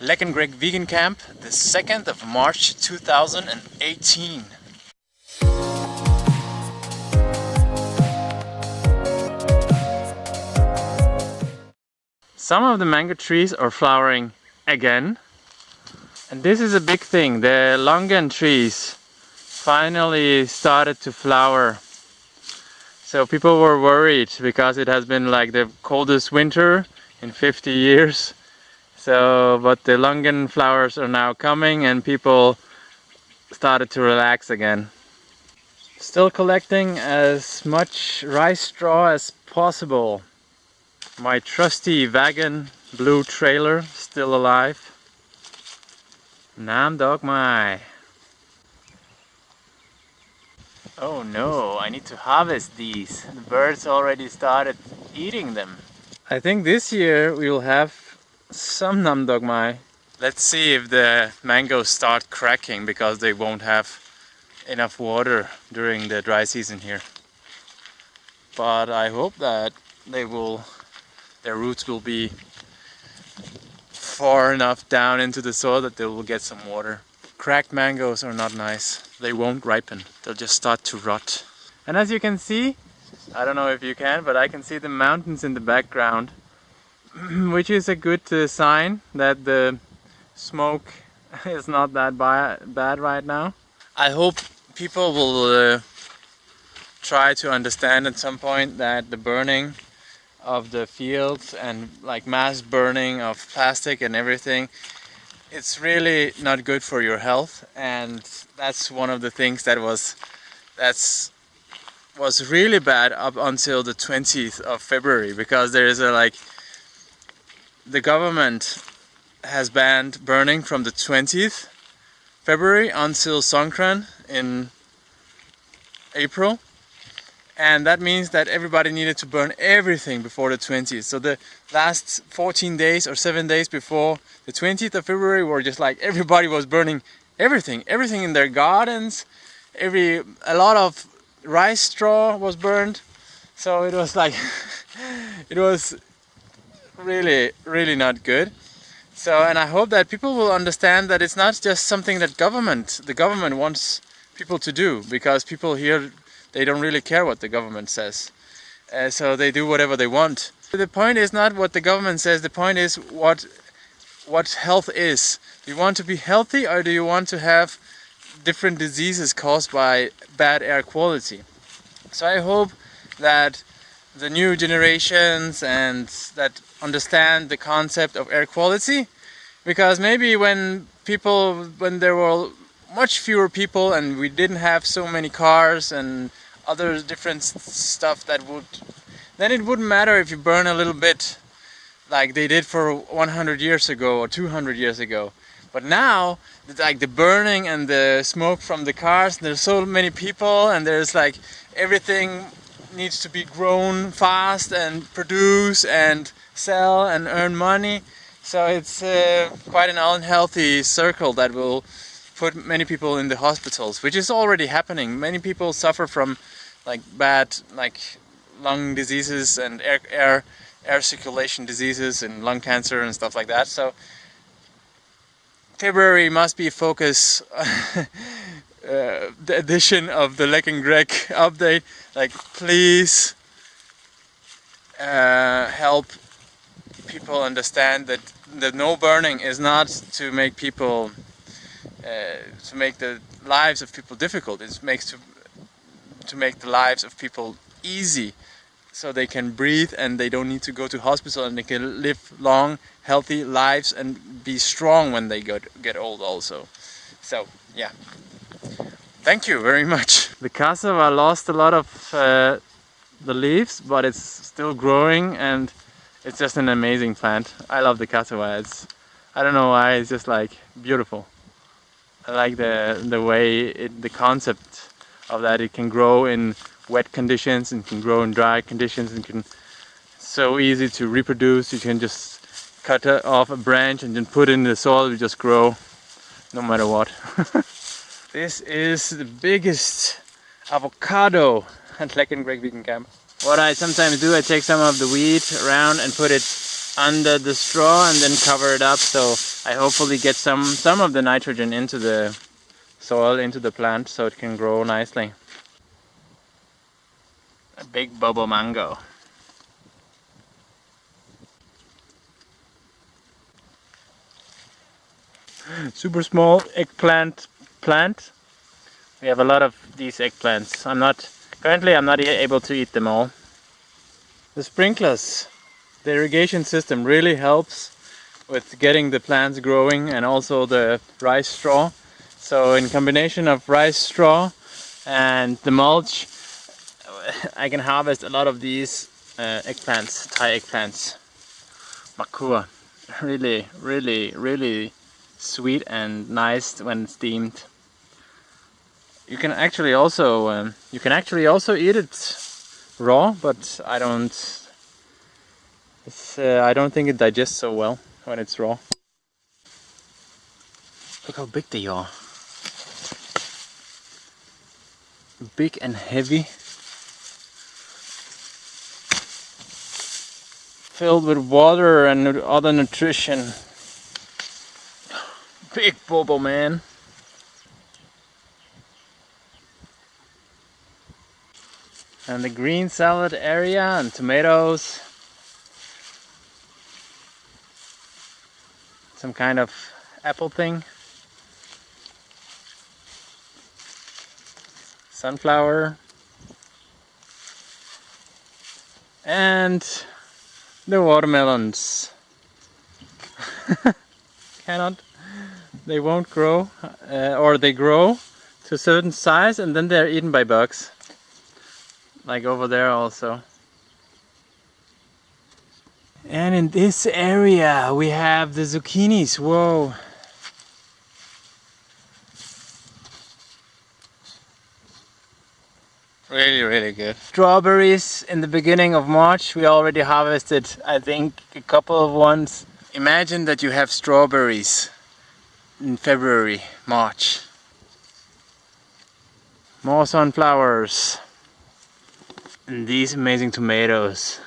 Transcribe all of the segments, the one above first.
Lek and Greg Vegan Camp, the 2nd of March 2018. Some of the mango trees are flowering again. And this is a big thing. The longan trees finally started to flower. So people were worried because it has been like the coldest winter in 50 years. So, but the longan flowers are now coming and people started to relax again. Still collecting as much rice straw as possible. My trusty wagon blue trailer still alive. Nam dog mai. Oh no, I need to harvest these. The birds already started eating them. I think this year we will have some nam dog mai. Let's see if the mangoes start cracking because they won't have enough water during the dry season here. But I hope that their roots will be far enough down into the soil that they will get some water. Cracked mangoes are not nice. They won't ripen. They'll just start to rot. And as you can see, I don't know if you can, but I can see the mountains in the background, which is a good sign that the smoke is not that bad right now. I hope people will try to understand at some point that the burning of the fields and like mass burning of plastic and everything, it's really not good for your health. And that's one of the things that was really bad up until the 20th of February, because there is the government has banned burning from the 20th February until Songkran in April. And that means that everybody needed to burn everything before the 20th. So the last 14 days or 7 days before the 20th of February were just like everybody was burning everything in their gardens. A lot of rice straw was burned. So it was like, it was really, really not good. So, and I hope that people will understand that it's not just something that the government wants people to do, because people here, they don't really care what the government says. So they do whatever they want. The point is not what the government says, the point is what health is. Do you want to be healthy, or do you want to have different diseases caused by bad air quality? So I hope that the new generations and that understand the concept of air quality, because maybe when there were much fewer people and we didn't have so many cars and other different stuff, then it wouldn't matter if you burn a little bit like they did for 100 years ago or 200 years ago. But now, like the burning and the smoke from the cars, there's so many people, and there's like everything needs to be grown fast and produce and sell and earn money. So it's quite an unhealthy circle that will put many people in the hospitals, which is already happening. Many people suffer from bad lung diseases and air circulation diseases and lung cancer and stuff like that. So February must be focus the edition of the Lek and Greg update. Please help people understand that the no burning is not to make people to make the lives of people difficult. It makes to make the lives of people easy, so they can breathe and they don't need to go to hospital, and they can live long, healthy lives and be strong when they get old also. So yeah, thank you very much. The cassava lost a lot of the leaves, but it's still growing, and it's just an amazing plant. I love the cassava. I don't know why, it's just like beautiful. I like the way the concept of that it can grow in wet conditions and can grow in dry conditions, and so easy to reproduce. You can just cut off a branch and then put it in the soil. It just grow no matter what. This is the biggest avocado at Lek and Greg Vegan Camp. What I sometimes do, I take some of the weed around and put it under the straw and then cover it up, so I hopefully get some of the nitrogen into the soil, into the plant, so it can grow nicely. A big bobo mango. Super small eggplant plant. We have a lot of these eggplants. Currently I'm not able to eat them all. The sprinklers, the irrigation system really helps with getting the plants growing, and also the rice straw. So in combination of rice straw and the mulch, I can harvest a lot of these eggplants, Thai eggplants. Makua. Really, really, really sweet and nice when steamed. You can actually also eat it raw, but I don't think it digests so well when it's raw. Look how big they are. Big and heavy. Filled with water and other nutrition. Big bobo, man. And the green salad area and tomatoes. Some kind of apple thing. Sunflower. And the watermelons. They won't grow, or they grow to a certain size and then they're eaten by bugs. Like over there also. And in this area we have the zucchinis. Whoa. Really, really good. Strawberries in the beginning of March. We already harvested, I think, a couple of ones. Imagine that you have strawberries in February, March. More sunflowers. And these amazing tomatoes.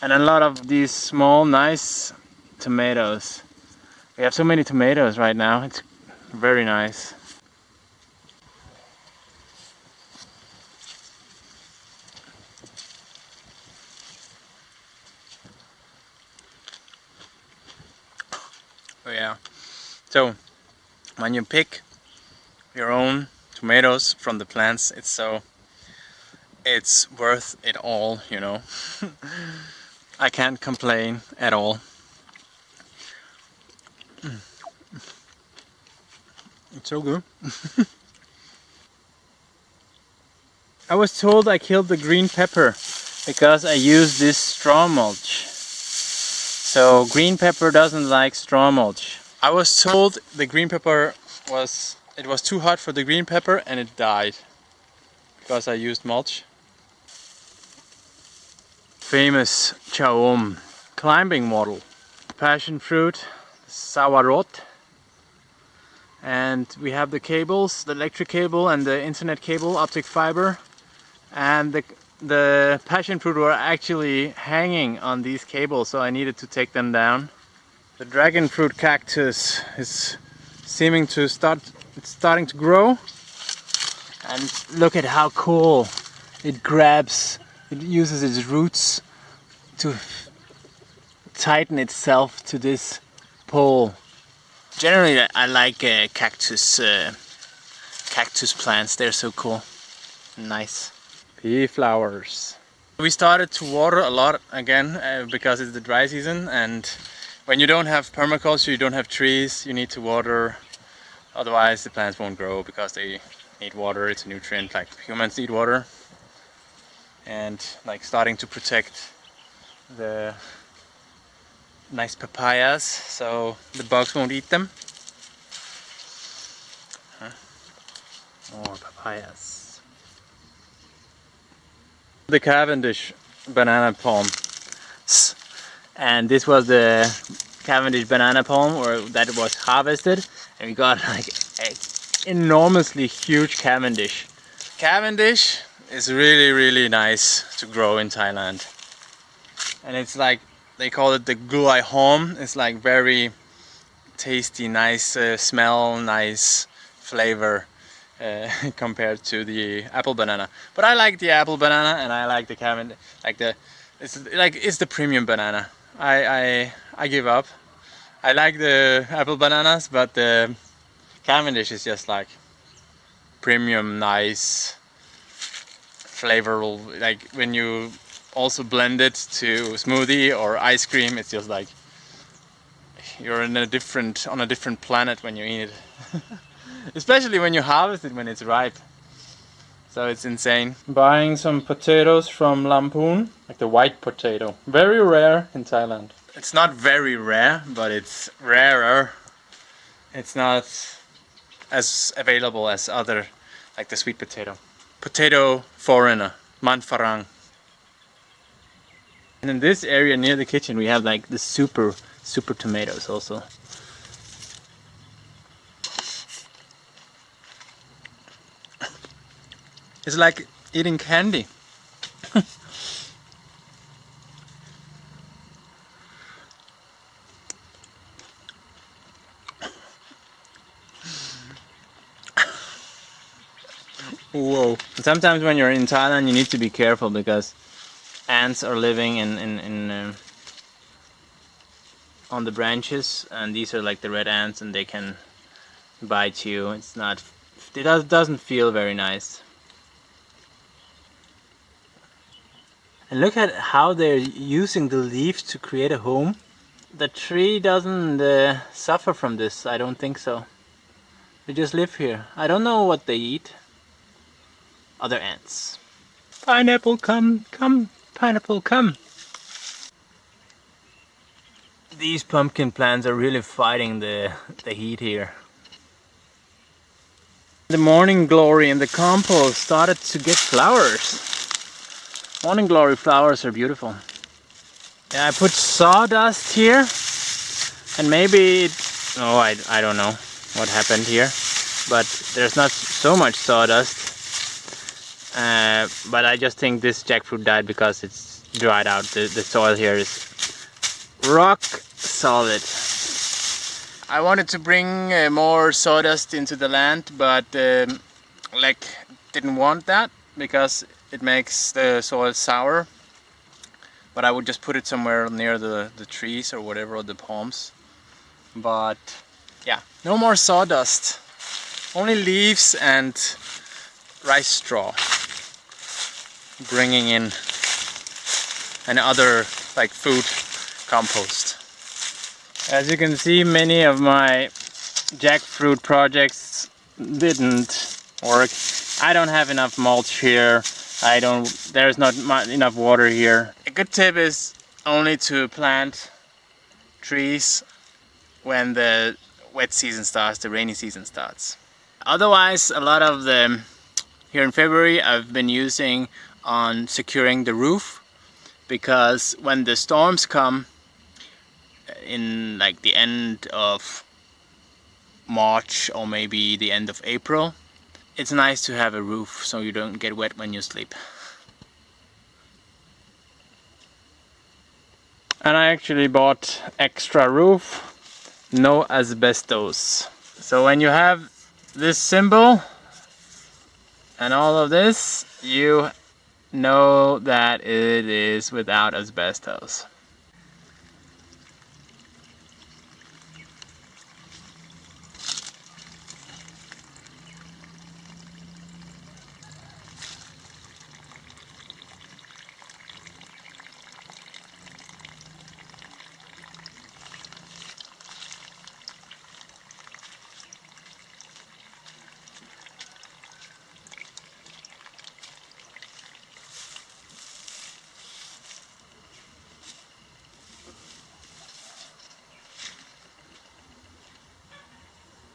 And a lot of these small, nice tomatoes. We have so many tomatoes right now. It's very nice. Oh yeah. So when you pick your own tomatoes from the plants, it's worth it all, you know. I can't complain at all. It's so good. I was told I killed the green pepper because I used this straw mulch. So green pepper doesn't like straw mulch. I was told the green pepper was too hot for the green pepper and it died because I used mulch. Famous chaom climbing model, passion fruit, sawarot, and we have the cables, the electric cable and the internet cable, optic fiber, and the passion fruit were actually hanging on these cables, so I needed to take them down. The dragon fruit cactus is seeming to starting to grow, and look at how cool it grabs. It uses its roots to tighten itself to this pole. Generally, I like cactus plants. They're so cool, nice. Pea flowers. We started to water a lot again because it's the dry season, and when you don't have permaculture, you don't have trees, you need to water. Otherwise, the plants won't grow because they need water. It's a nutrient like humans need water. And like starting to protect the nice papayas so the bugs won't eat them. More papayas. The Cavendish banana palm, and this was the Cavendish banana palm that was harvested, and we got like an enormously huge Cavendish. Cavendish is really, really nice to grow in Thailand, and it's like they call it the gulai home. It's like very tasty, nice smell, nice flavor compared to the apple banana. But I like the apple banana, and I like the Cavendish, it's the premium banana. I give up. I like the apple bananas, but the Cavendish is just like premium, nice, flavorful. Like when you also blend it to smoothie or ice cream, it's just like you're on a different planet when you eat it. Especially when you harvest it when it's ripe. So it's insane. Buying some potatoes from Lamphun, like the white potato. Very rare in Thailand. It's not very rare, but it's rarer. It's not as available as other, like the sweet potato. Potato foreigner, man farang. And in this area near the kitchen we have like the super tomatoes also. It's like eating candy. Whoa. Sometimes when you're in Thailand you need to be careful because ants are living on the branches, and these are like the red ants and they can bite you. It doesn't feel very nice. And look at how they're using the leaves to create a home. The tree doesn't suffer from this, I don't think so. They just live here. I don't know what they eat. Other ants. Pineapple, come, come, pineapple, come. These pumpkin plants are really fighting the heat here. The morning glory in the compost started to get flowers. Morning glory flowers are beautiful. Yeah, I put sawdust here, and maybe I don't know what happened here, but there's not so much sawdust. But I just think this jackfruit died because it's dried out. The soil here is rock solid. I wanted to bring more sawdust into the land, but didn't want that because it makes the soil sour. But I would just put it somewhere near the trees or whatever, or the palms. But yeah, no more sawdust. Only leaves and rice straw. Bringing in and other like food compost. As you can see, many of my jackfruit projects didn't work. I don't have enough mulch here. There's not enough water here. A good tip is only to plant trees when the wet season starts, the rainy season starts. Otherwise, a lot of them here in February I've been using on securing the roof, because when the storms come in like the end of March or maybe the end of April, it's nice to have a roof so you don't get wet when you sleep. And I actually bought extra roof, no asbestos. So when you have this symbol and all of this, you know that it is without asbestos.